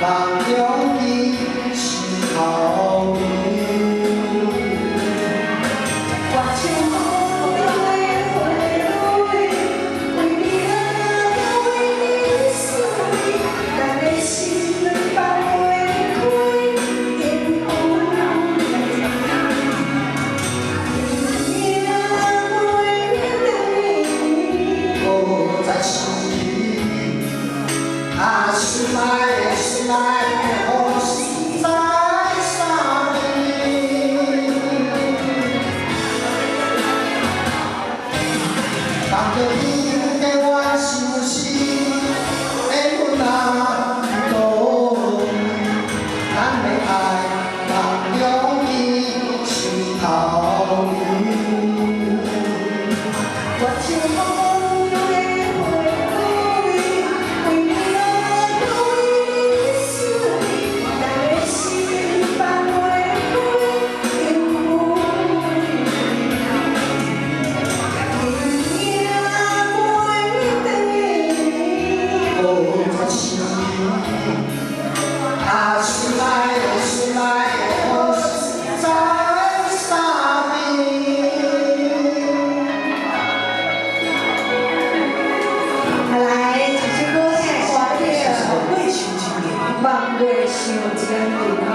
梦中伊是头牛。我唱好的花蕊，为你啊，为你思念，咱的心放袂开，因有你。明仔袂再想你，啊，心爱的心爱的，好实在三年。当着你的我相思，缘分啊多远，咱的爱梦中伊是头牛。我唱好的花蕊，为你啊，为你思念，咱的心放袂开，因有你。明仔袂回再想你，啊，心爱的心爱的，好实在三年。来，一首歌，请歌叫《梦袂想千年》哈。